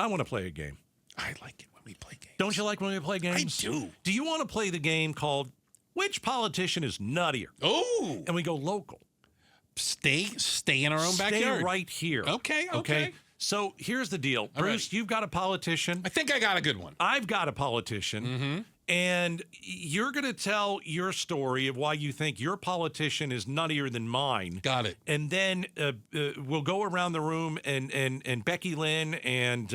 I want to play a game. I like it when we play games. Don't you like when we play games? I do. Do you want to play the game called Which Politician is Nuttier? Oh. And we go local. Stay in our own backyard. Stay right here. Okay. So here's the deal. Bruce, you've got a politician. I think I got a good one. I've got a politician. Mm-hmm. And you're going to tell your story of why you think your politician is nuttier than mine. Got it. And then we'll go around the room, and Becky Lynn and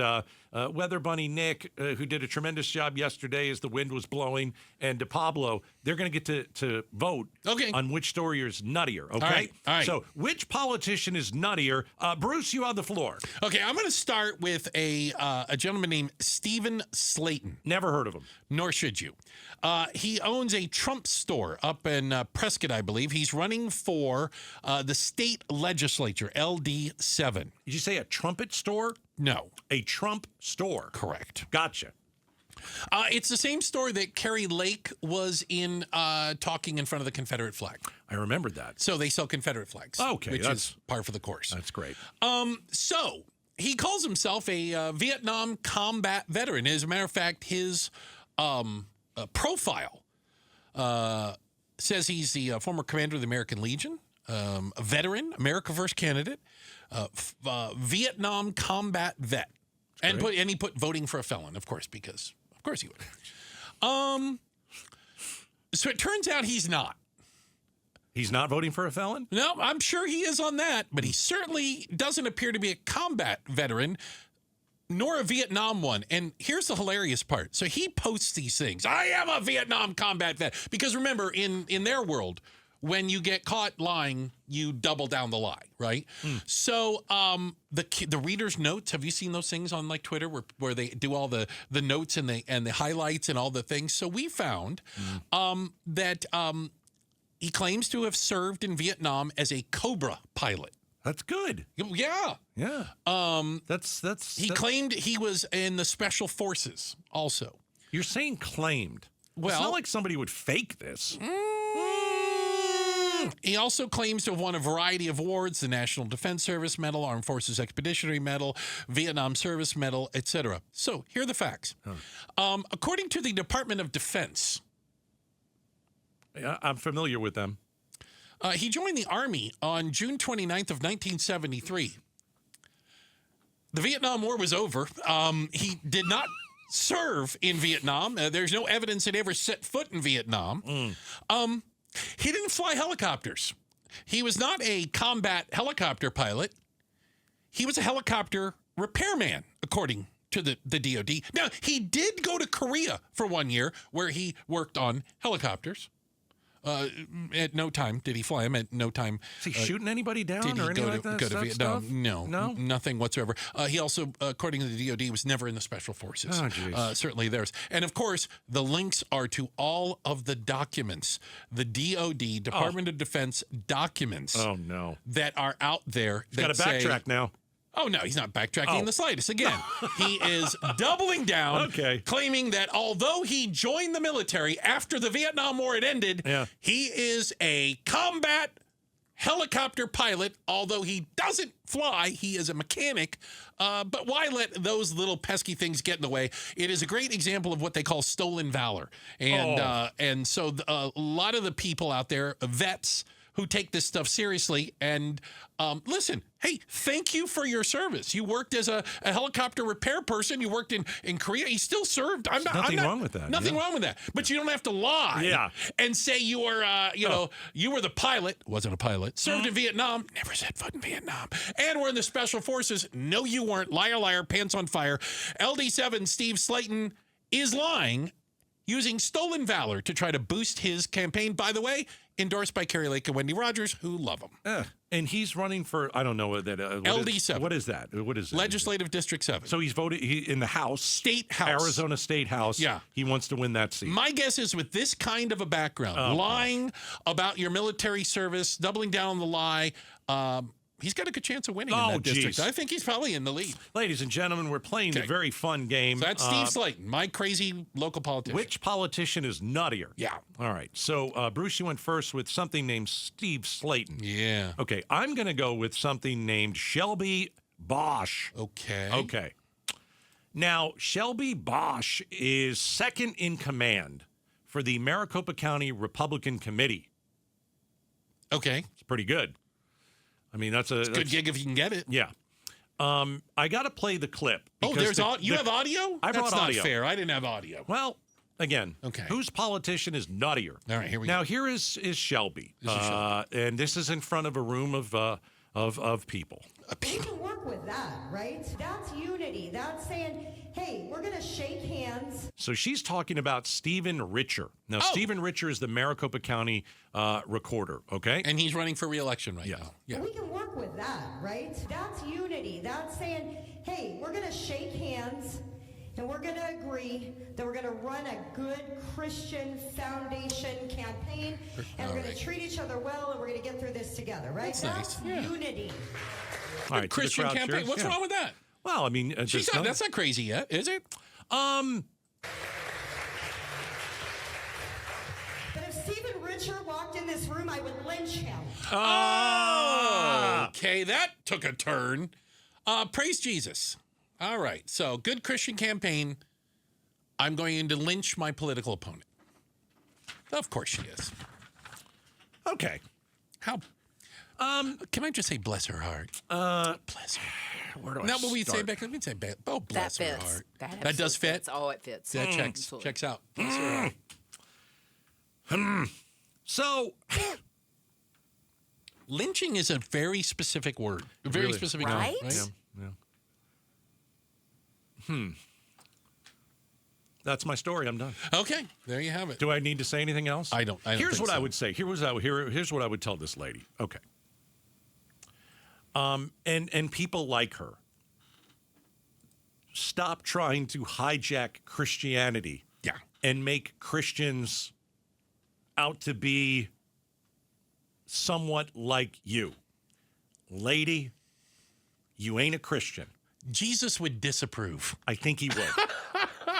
Weather Bunny Nick, who did a tremendous job yesterday as the wind was blowing, and Pablo, they're going to get to vote on which story is nuttier. Okay? All right. So which politician is nuttier? Bruce, you have the floor. Okay, I'm going to start with a gentleman named Steve Slaton. Never heard of him. Nor should you. He owns a Trump store up in Prescott, I believe. He's running for the state legislature, LD7. Did you say a trumpet store? No. A Trump store. Correct. Gotcha. It's the same store that Carrie Lake was in talking in front of the Confederate flag. I remembered that. So they sell Confederate flags. Okay. Which is par for the course. That's great. So he calls himself a Vietnam combat veteran. As a matter of fact, his profile says he's the former commander of the American Legion, a veteran, America First candidate, Vietnam combat vet, and he put voting for a felon, of course, because of course he would. So it turns out he's not. He's not voting for a felon? No, I'm sure he is on that, but he certainly doesn't appear to be a combat veteran, nor a Vietnam one. And here's the hilarious part. So he posts these things. I am a Vietnam combat vet. Because remember, in their world, when you get caught lying, you double down the lie, right? So the reader's notes, have you seen those things on like Twitter where they do all the notes and the highlights and all the things? So we found that he claims to have served in Vietnam as a Cobra pilot. That's good. Yeah. Yeah. He claimed he was in the special forces also. You're saying claimed. Well, it's not like somebody would fake this. He also claims to have won a variety of awards: the National Defense Service Medal, Armed Forces Expeditionary Medal, Vietnam Service Medal, etc. So here are the facts. According to the Department of Defense, yeah, I'm familiar with them. He joined the Army on June 29th of 1973. The Vietnam War was over. He did not serve in Vietnam. There's no evidence that he ever set foot in Vietnam. He didn't fly helicopters. He was not a combat helicopter pilot. He was a helicopter repairman, according to the DOD. Now, he did go to Korea for 1 year, where he worked on helicopters. At no time did he fly him. At no time. Is he shooting anybody down did he or anything like that? Go to Vietnam? Stuff? No, nothing whatsoever. He also, according to the DOD, was never in the Special Forces. Oh, geez. Certainly theirs. And of course, the links are to all of the documents, the DOD, Department of Defense documents. Oh, no. That are out there. He's got to backtrack now. Oh, no, he's not backtracking in the slightest. Again, he is doubling down, claiming that although he joined the military after the Vietnam War had ended, he is a combat helicopter pilot. Although he doesn't fly, he is a mechanic. But why let those little pesky things get in the way? It is a great example of what they call stolen valor. And so a lot of the people out there, vets, who take this stuff seriously. And listen, hey, thank you for your service. You worked as a helicopter repair person. You worked in Korea. You still served. Nothing wrong with that. Nothing wrong with that. But you don't have to lie and say you were, you were the pilot. Wasn't a pilot. Served in Vietnam. Never set foot in Vietnam. And we're in the Special Forces. No, you weren't. Liar, liar, pants on fire. LD7 Steve Slaton is lying, using stolen valor to try to boost his campaign. By the way, endorsed by Carrie Lake and Wendy Rogers, who love him. And he's running for, I don't know what that LD7. What is that? What is it? Legislative District 7. So he's voted in the House. State House. Arizona State House. Yeah. He wants to win that seat. My guess is with this kind of a background, lying about your military service, doubling down on the lie, he's got a good chance of winning in that district. I think he's probably in the lead. Ladies and gentlemen, we're playing a very fun game. So that's Steve Slaton, my crazy local politician. Which politician is nuttier? Yeah. All right. So, Bruce, you went first with something named Steve Slaton. Yeah. Okay. I'm going to go with something named Shelby Busch. Okay. Okay. Now, Shelby Busch is second in command for the Maricopa County Republican Committee. Okay. It's pretty good. I mean, that's a good gig if you can get it. Yeah. I got to play the clip. Oh, you have audio? I brought That's not audio. fair. I didn't have audio. Well, again, okay. Whose politician is nuttier? All right, here we go. Now, here is Shelby. This is Shelby. And this is in front of a room of people. We can work with that, right? That's unity. That's saying, hey, we're going to shake hands. So she's talking about Stephen Richer. Now, Stephen Richer is the Maricopa County recorder, okay? And he's running for re-election right now. Yeah. We can work with that, right? That's unity. That's saying, hey, we're going to shake hands and we're going to agree that we're going to run a good Christian foundation campaign and we're going to treat each other well and we're going to get through this together, right? That's nice. Unity. All right, Christian campaign. What's wrong with that? Well, I mean, that's not crazy yet, is it? But if Stephen Richer walked in this room, I would lynch him. Okay, that took a turn. Praise Jesus. All right, so good Christian campaign. I'm going to lynch my political opponent. Of course she is. Okay. How? Can I just say bless her heart? Bless her. Where do I Not what we start? say back. Let me say, oh, bless her heart. That does fit. Fits. Oh, it fits. That checks out. Bless her heart. So, lynching is a very specific word. A very specific right? word, right? Yeah. That's my story. I'm done. Okay, there you have it. Do I need to say anything else? I don't Here's think what so. I would say. Here's what I would tell this lady. Okay. And people like her. Stop trying to hijack Christianity. Yeah. And make Christians out to be somewhat like you. Lady, you ain't a Christian. Jesus would disapprove. I think he would.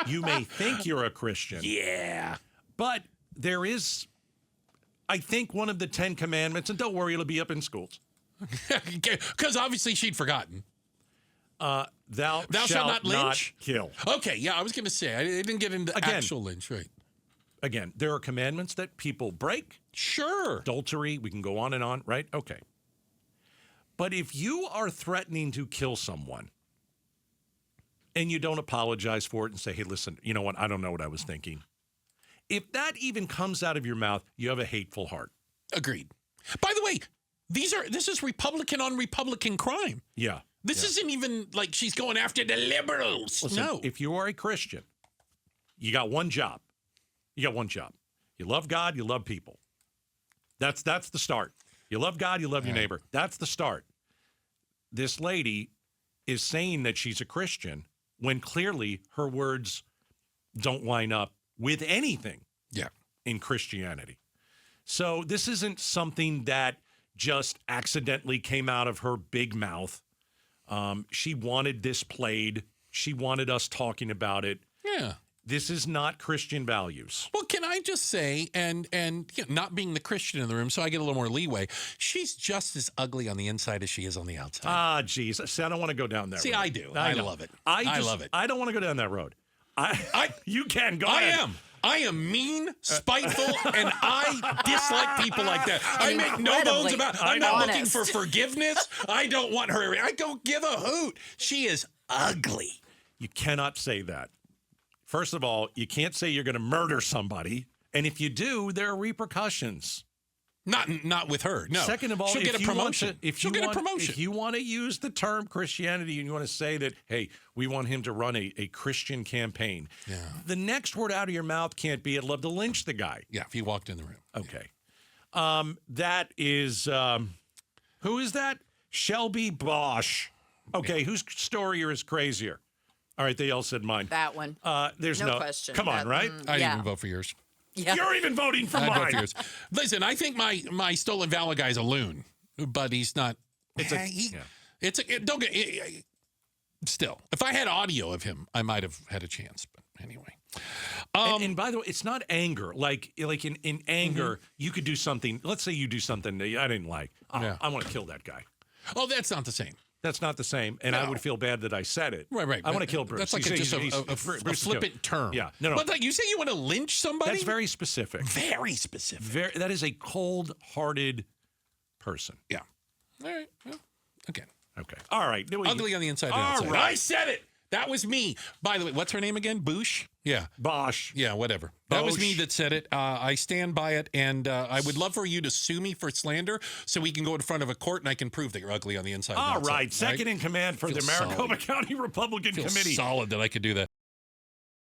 You may think you're a Christian. Yeah. But there is, I think, one of the 10 commandments, and don't worry, it'll be up in schools. Because obviously she'd forgotten. Thou shalt not lynch? kill. Okay, yeah, I was going to say, I didn't get into actual lynch, right? Again, there are commandments that people break. Sure. Adultery, we can go on and on, right? Okay. But if you are threatening to kill someone and you don't apologize for it and say, hey, listen, you know what? I don't know what I was thinking. If that even comes out of your mouth, you have a hateful heart. Agreed. By the way, this is Republican on Republican crime. Yeah. This isn't even like she's going after the liberals. Listen, no. If you are a Christian, you got one job. You got one job. You love God, you love people. That's the start. You love God, you love your neighbor. That's the start. This lady is saying that she's a Christian when clearly her words don't line up with anything in Christianity. So this isn't something that just accidentally came out of her big mouth. She wanted this played. She wanted us talking about it. Yeah. This is not Christian values. Well, can I just say, and you know, not being the Christian in the room, so I get a little more leeway, she's just as ugly on the inside as she is on the outside. Ah, geez. See, I don't want to go down that road. I do. I love it. I love it. I don't want to go down that road. You can. Go ahead. I am mean, spiteful, and I dislike people like that. I make no bones about it. I'm not looking for forgiveness. I don't want her. I don't give a hoot. She is ugly. You cannot say that. First of all, you can't say you're going to murder somebody. And if you do, there are repercussions. Not with her. No. Second of all, she'll get a promotion. If you want to use the term Christianity and you want to say that, hey, we want him to run a Christian campaign, the next word out of your mouth can't be, I'd love to lynch the guy. Yeah, if he walked in the room. Okay. That is, who is that? Shelby Busch. Okay, whose story is crazier? All right, they all said mine. That one. There's no question. Come on, right? I didn't even vote for yours. Yeah. You're even voting for I'd mine. vote for yours. Listen, I think my stolen valor guy's a loon, but he's not. Still, if I had audio of him, I might have had a chance. But anyway. And by the way, it's not anger. Like in anger, you could do something. Let's say you do something that I didn't like. I want to kill that guy. Oh, that's not the same. That's not the same, and I would feel bad that I said it. Right. I want to kill Bruce. That's like a flippant term. Yeah. No. But like you say you want to lynch somebody? That's very specific. Very specific. That is a cold-hearted person. Yeah. All right. Well, again. Okay. All right. Ugly on the inside and outside. Right. I said it. That was me. By the way, what's her name again? Busch? Yeah. Bosch. Yeah, whatever. That was me that said it. I stand by it, and I would love for you to sue me for slander so we can go in front of a court and I can prove that you're ugly on the inside. All right. Second in command for the Maricopa County Republican Committee. Solid that I could do that.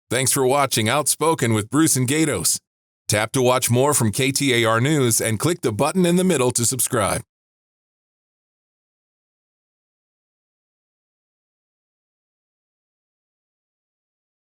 Thanks for watching Outspoken with Bruce and Gaydos. Tap to watch more from KTAR News and click the button in the middle to subscribe.